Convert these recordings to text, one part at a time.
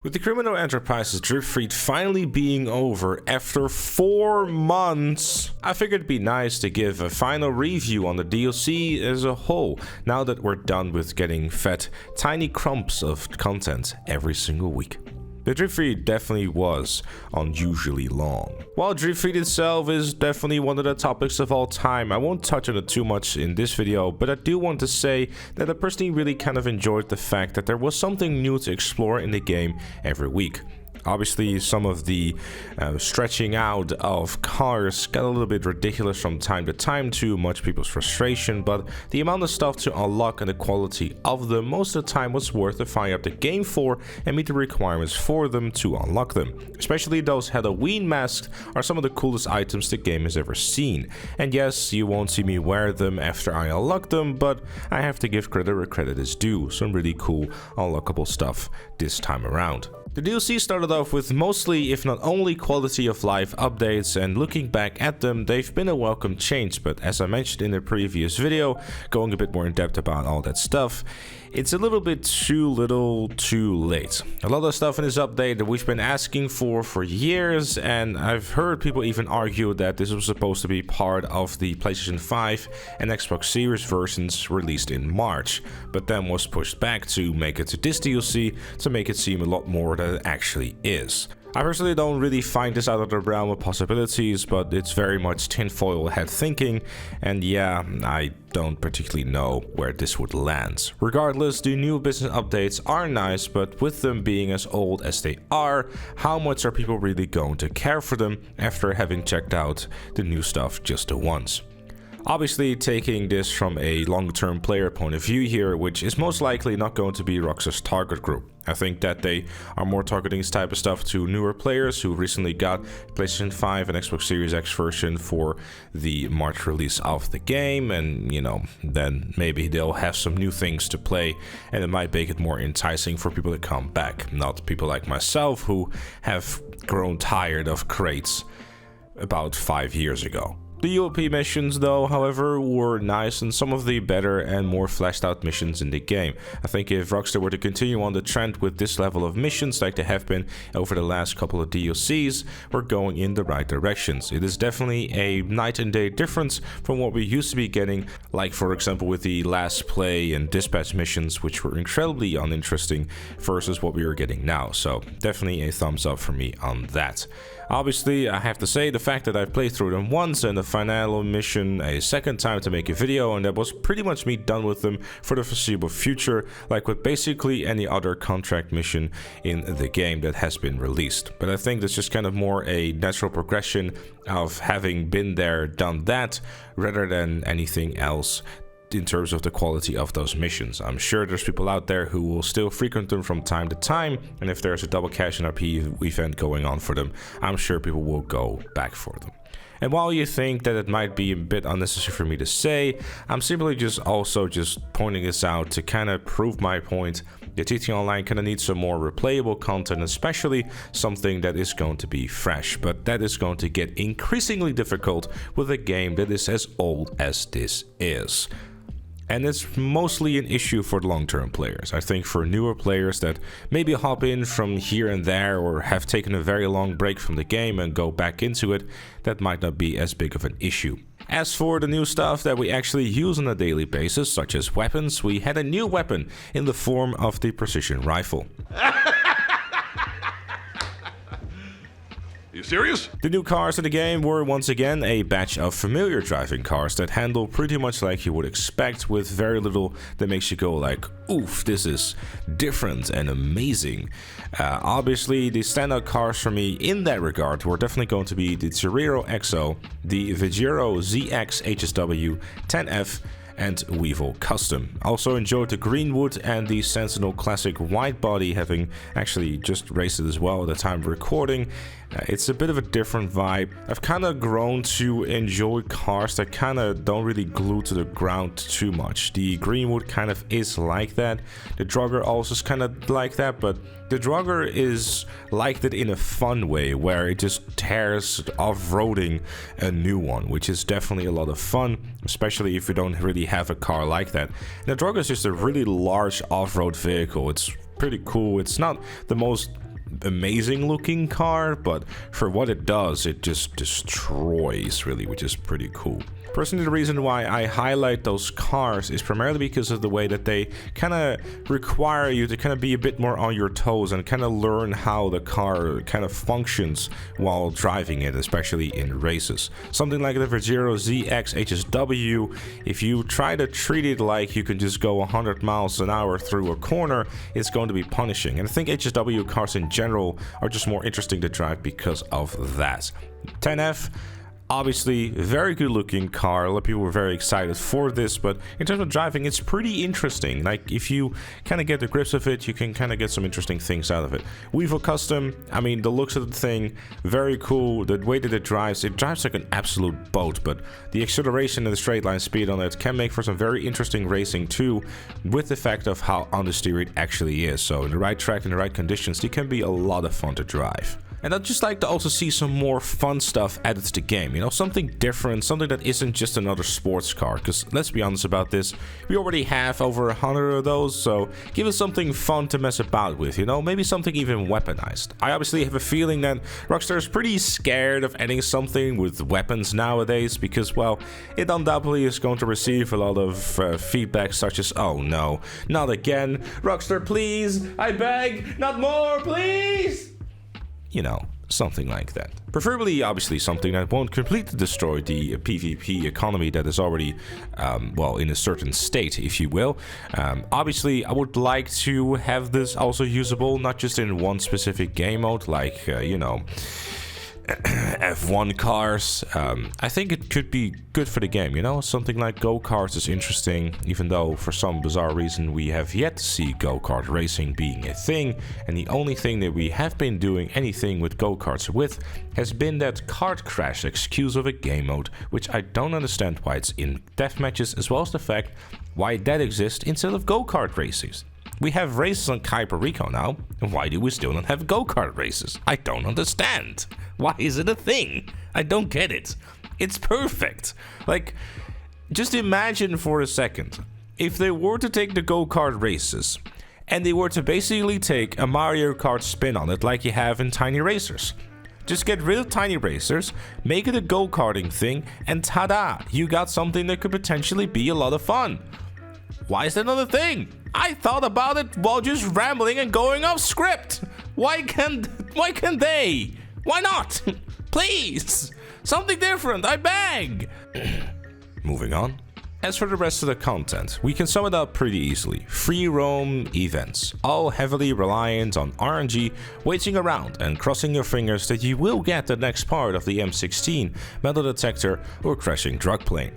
With the Criminal Enterprise's dripfeed finally being over after 4 months, I figured it'd be nice to give a final review on the DLC as a whole, now that we're done with getting fed tiny crumbs of content every single week. The dripfeed definitely was unusually long. While dripfeed itself is definitely one of the topics of all time, I won't touch on it too much in this video, but I do want to say that I personally really kind of enjoyed the fact that there was something new to explore in the game every week. Obviously, some of the stretching out of cars got a little bit ridiculous from time to time, to much people's frustration, but the amount of stuff to unlock and the quality of them most of the time was worth to fire up the game for and meet the requirements for them to unlock them. Especially those Halloween masks are some of the coolest items the game has ever seen. And yes, you won't see me wear them after I unlock them, but I have to give credit where credit is due. Some really cool unlockable stuff this time around. The DLC started off with mostly, if not only, quality of life updates, and looking back at them, they've been a welcome change, but as I mentioned in the previous video, going a bit more in depth about all that stuff, it's a little bit too little too late. A lot of stuff in this update that we've been asking for years, and I've heard people even argue that this was supposed to be part of the PlayStation 5 and Xbox Series versions released in March, but then was pushed back to make it to this DLC to make it seem a lot more than it actually is. I personally don't really find this out of the realm of possibilities, but it's very much tinfoil head thinking, and yeah, I don't particularly know where this would land. Regardless, the new business updates are nice, but with them being as old as they are, how much are people really going to care for them after having checked out the new stuff just the once? Obviously, taking this from a long-term player point of view here, which is most likely not going to be Rockstar's target group. I think that they are more targeting this type of stuff to newer players who recently got PlayStation 5 and Xbox Series X version for the March release of the game, and you know, then maybe they'll have some new things to play and it might make it more enticing for people to come back, not people like myself who have grown tired of crates about 5 years ago. The UOP missions though, however, were nice and some of the better and more fleshed out missions in the game. I think if Rockstar were to continue on the trend with this level of missions like they have been over the last couple of DLCs, we're going in the right directions. It is definitely a night and day difference from what we used to be getting, like for example with the Last Play and Dispatch missions, which were incredibly uninteresting versus what we are getting now. So definitely a thumbs up for me on that. Obviously, I have to say the fact that I've played through them once and the final mission a second time to make a video, and that was pretty much me done with them for the foreseeable future, like with basically any other contract mission in the game that has been released. But I think that's just kind of more a natural progression of having been there, done that, rather than anything else in terms of the quality of those missions. I'm sure there's people out there who will still frequent them from time to time, and if there's a double cash NRP event going on for them, I'm sure people will go back for them. And while you think that it might be a bit unnecessary for me to say, I'm simply just pointing this out to kind of prove my point that GTA Online kind of needs some more replayable content, especially something that is going to be fresh, but that is going to get increasingly difficult with a game that is as old as this is. And it's mostly an issue for the long-term players. I think for newer players that maybe hop in from here and there or have taken a very long break from the game and go back into it, that might not be as big of an issue. As for the new stuff that we actually use on a daily basis, such as weapons, we had a new weapon in the form of the precision rifle. You serious? The new cars in the game were once again a batch of familiar driving cars that handle pretty much like you would expect, with very little that makes you go like, oof, this is different and amazing. Obviously, the standout cars for me in that regard were definitely going to be the Torero XO, the Vigero ZX HSW 10F, and Weevil Custom. Also enjoyed the Greenwood and the Sentinel Classic White Body, having actually just raced it as well at the time of recording. It's a bit of a different vibe. I've kind of grown to enjoy cars that kind of don't really glue to the ground too much. The Greenwood kind of is like that. The Drugger also is kind of like that, but the Drugger is like that in a fun way, where it just tears off-roading a new one, which is definitely a lot of fun, especially if you don't really have a car like that. And the Drugger is just a really large off-road vehicle. It's pretty cool. It's not the most amazing looking car, but for what it does, it just destroys, really, which is pretty cool. Personally, the reason why I highlight those cars is primarily because of the way that they kind of require you to kind of be a bit more on your toes and kind of learn how the car kind of functions while driving it, especially in races. Something like the Vejero ZX HSW, if you try to treat it like you can just go 100 miles an hour through a corner, it's going to be punishing. And I think HSW cars in general are just more interesting to drive because of that. 10F, obviously, very good looking car. A lot of people were very excited for this, but in terms of driving, it's pretty interesting. Like, if you kind of get the grips of it, you can kind of get some interesting things out of it. Weevo Custom, I mean, the looks of the thing, very cool. The way that it drives like an absolute boat, but the acceleration and the straight line speed on it can make for some very interesting racing too, with the fact of how understeer it actually is. So in the right track, in the right conditions, it can be a lot of fun to drive. And I'd just like to also see some more fun stuff added to the game, you know, something different, something that isn't just another sports car, because let's be honest about this, we already have over 100 of those, so give us something fun to mess about with, you know, maybe something even weaponized. I obviously have a feeling that Rockstar is pretty scared of adding something with weapons nowadays, because, well, it undoubtedly is going to receive a lot of feedback such as, oh no, not again, Rockstar please, I beg, not more, please! You know, something like that. Preferably, obviously, something that won't completely destroy the PvP economy that is already, well, in a certain state, if you will. Obviously, I would like to have this also usable, not just in one specific game mode, like, you know, F1 cars. I think it could be good for the game, you know? Something like go-karts is interesting, even though for some bizarre reason we have yet to see go-kart racing being a thing, and the only thing that we have been doing anything with go-karts with has been that kart crash excuse of a game mode, which I don't understand why it's in deathmatches, as well as the fact why that exists instead of go-kart races. We have races on Rico now, and why do we still not have go-kart races? I don't understand. Why is it a thing? I don't get it. It's perfect. Like, just imagine for a second, if they were to take the go-kart races, and they were to basically take a Mario Kart spin on it like you have in Tiny Racers. Just get rid of Tiny Racers, make it a go-karting thing, and ta-da! You got something that could potentially be a lot of fun. Why is that not a thing? I thought about it while just rambling and going off script. Why can't they? Why not? Please! Something different, I beg! Moving on. As for the rest of the content, we can sum it up pretty easily. Free roam events, all heavily reliant on RNG, waiting around and crossing your fingers that you will get the next part of the M16, metal detector or crashing drug plane.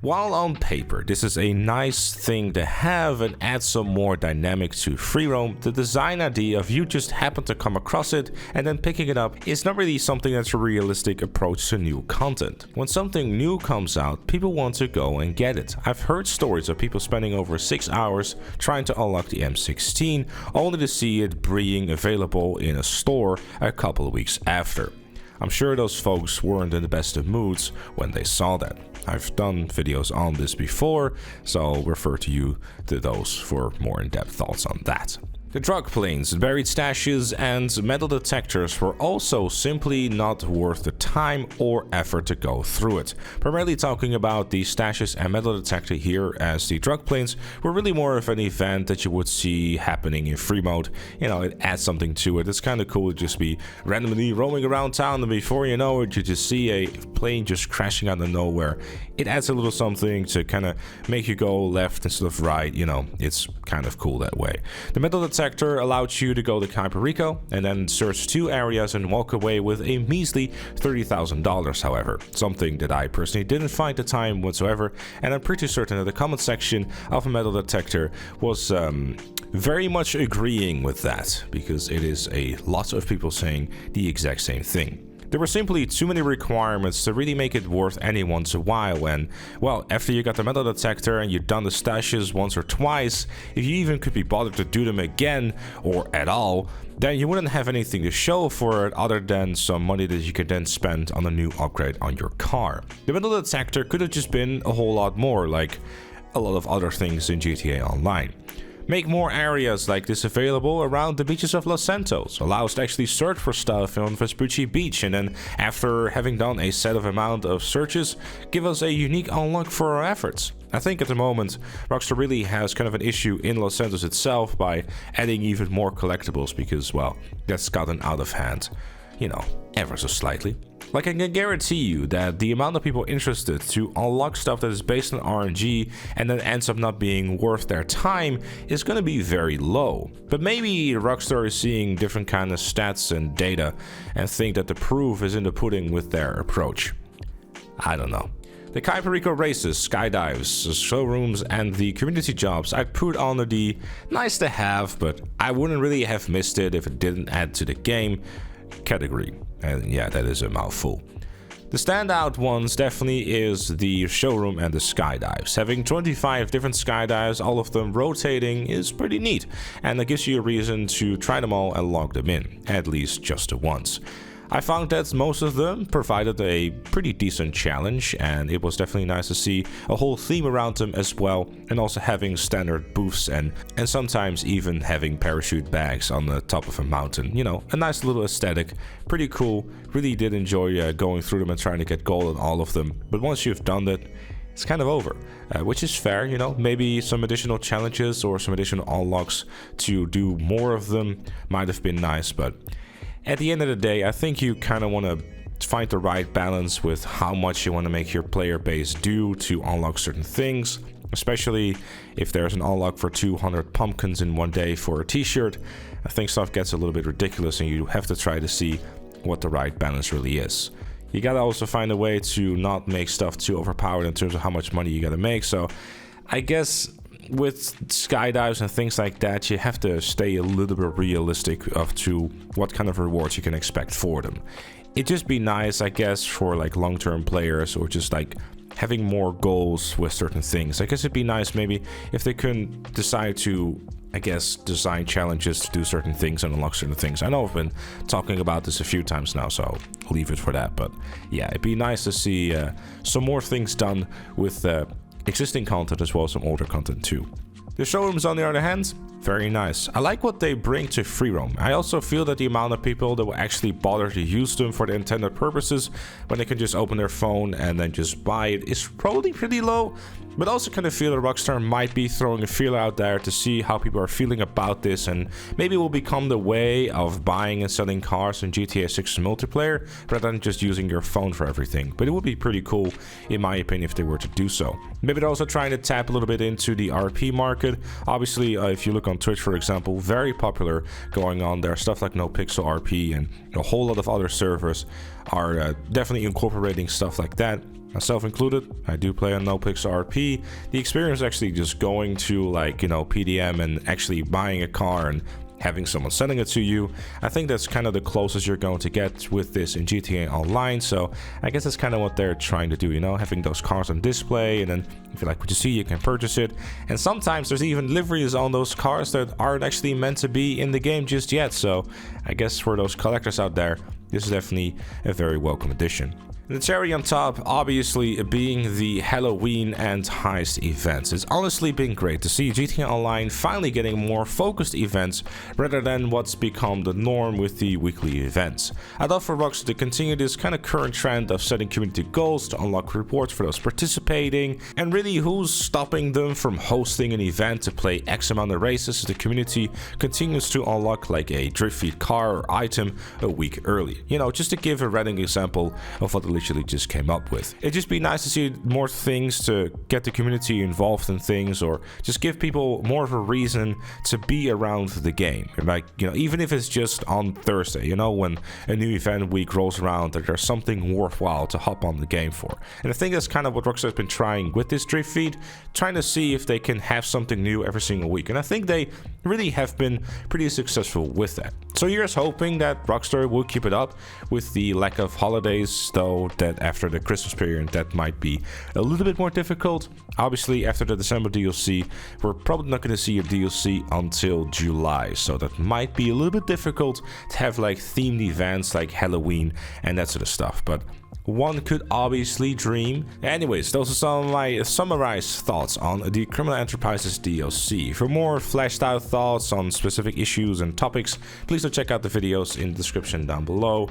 While on paper this is a nice thing to have and add some more dynamic to free roam, the design idea of you just happen to come across it and then picking it up is not really something that's a realistic approach to new content. When something new comes out, people want to go and get it. I've heard stories of people spending over 6 hours trying to unlock the M16 only to see it being available in a store a couple of weeks after. I'm sure those folks weren't in the best of moods when they saw that. I've done videos on this before, so I'll refer to you to those for more in-depth thoughts on that. The drug planes, buried stashes, and metal detectors were also simply not worth the time or effort to go through it. Primarily talking about the stashes and metal detector here, as the drug planes were really more of an event that you would see happening in free mode. You know, it adds something to it. It's kind of cool to just be randomly roaming around town, and before you know it, you just see a plane just crashing out of nowhere. It adds a little something to kind of make you go left instead of right. You know, it's kind of cool that way. The metal detector allowed you to go to Rico and then search 2 areas and walk away with a measly $30,000, however. Something that I personally didn't find the time whatsoever, and I'm pretty certain that the comment section of a metal detector was very much agreeing with that, because it is a lot of people saying the exact same thing. There were simply too many requirements to really make it worth anyone's while, and, well, after you got the metal detector and you've done the stashes once or twice, if you even could be bothered to do them again, or at all, then you wouldn't have anything to show for it other than some money that you could then spend on a new upgrade on your car. The metal detector could have just been a whole lot more, like a lot of other things in GTA Online. Make more areas like this available around the beaches of Los Santos. Allow us to actually search for stuff on Vespucci Beach, and then after having done a set of amount of searches, give us a unique unlock for our efforts. I think at the moment Rockstar really has kind of an issue in Los Santos itself by adding even more collectibles because, well, that's gotten out of hand, you know, ever so slightly. Like, I can guarantee you that the amount of people interested to unlock stuff that is based on RNG and then ends up not being worth their time is going to be very low. But maybe Rockstar is seeing different kind of stats and data and think that the proof is in the pudding with their approach. I don't know. The Kaiparico races, skydives, showrooms, and the community jobs I'd put under the nice to have, but I wouldn't really have missed it if it didn't add to the game category. And yeah, that is a mouthful. The standout ones definitely is the showroom and the skydives. Having 25 different skydives, all of them rotating, is pretty neat, and that gives you a reason to try them all and log them in, at least just once. I found that most of them provided a pretty decent challenge, and it was definitely nice to see a whole theme around them as well, and also having standard booths and sometimes even having parachute bags on the top of a mountain. You know, a nice little aesthetic, pretty cool. Really did enjoy going through them and trying to get gold on all of them, but once you've done that, it's kind of over, which is fair, you know. Maybe some additional challenges or some additional unlocks to do more of them might have been nice, but at the end of the day, I think you kind of want to find the right balance with how much you want to make your player base do to unlock certain things, especially if there's an unlock for 200 pumpkins in one day for a t-shirt. I think stuff gets a little bit ridiculous and you have to try to see what the right balance really is. You gotta also find a way to not make stuff too overpowered in terms of how much money you gotta make, so I guess with skydives and things like that, you have to stay a little bit realistic of to what kind of rewards you can expect for them. It'd just be nice, I guess, for like long-term players or just like having more goals with certain things. I guess it'd be nice maybe if they couldn't decide to, I guess, design challenges to do certain things and unlock certain things. I know I've been talking about this a few times now, so I'll leave it for that. But yeah, it'd be nice to see some more things done with existing content as well as some older content too. The showrooms, on the other hand, very nice. I like what they bring to free roam. I also feel that the amount of people that will actually bother to use them for the intended purposes when they can just open their phone and then just buy it is probably pretty low. But also kind of feel that Rockstar might be throwing a feeler out there to see how people are feeling about this, and maybe it will become the way of buying and selling cars in GTA 6 multiplayer rather than just using your phone for everything. But it would be pretty cool, in my opinion, if they were to do so. Maybe they're also trying to tap a little bit into the RP market. Obviously, if you look on Twitch, for example, very popular going on there. Stuff like NoPixel RP and a whole lot of other servers are definitely incorporating stuff like that. Myself included, I do play on NoPixel RP. The experience actually just going to, like, you know, PDM and actually buying a car and having someone selling it to you, I think that's kind of the closest you're going to get with this in GTA Online. So I guess that's kind of what they're trying to do, you know, having those cars on display, and then if you like what you see, you can purchase it. And sometimes there's even liveries on those cars that aren't actually meant to be in the game just yet. So I guess for those collectors out there, this is definitely a very welcome addition. The cherry on top, obviously, being the Halloween and heist events. It's honestly been great to see GTA Online finally getting more focused events rather than what's become the norm with the weekly events. I'd love for Rockstar to continue this kind of current trend of setting community goals to unlock rewards for those participating, and really who's stopping them from hosting an event to play X amount of races as the community continues to unlock like a dripfeed car or item a week early. You know, just to give a random example of what the literally just came up with. It'd just be nice to see more things to get the community involved in things, or just give people more of a reason to be around the game. Like, you know, even if it's just on Thursday, you know, when a new event week rolls around, that there's something worthwhile to hop on the game for. And I think that's kind of what Rockstar has been trying with this drip feed, trying to see if they can have something new every single week. And I think they really have been pretty successful with that. So here's hoping that Rockstar will keep it up with the lack of holidays, though that after the Christmas period that might be a little bit more difficult. Obviously after the December DLC, we're probably not going to see a DLC until July, so that might be a little bit difficult to have like themed events like Halloween and that sort of stuff, but one could obviously dream. Anyways, those are some of my summarized thoughts on the Criminal Enterprises DLC. For more fleshed out thoughts on specific issues and topics, please do check out the videos in the description down below.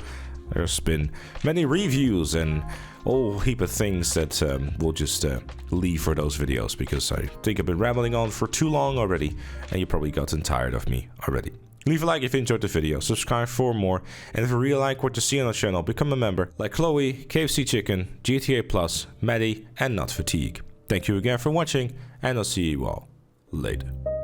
There's been many reviews and a whole heap of things that we'll just leave for those videos, because I think I've been rambling on for too long already and you probably gotten tired of me already. Leave a like if you enjoyed the video, subscribe for more, and if you really like what you see on the channel, become a member like Chloe, KFC Chicken, GTA Plus, Maddie, and Not Fatigue. Thank you again for watching, and I'll see you all later.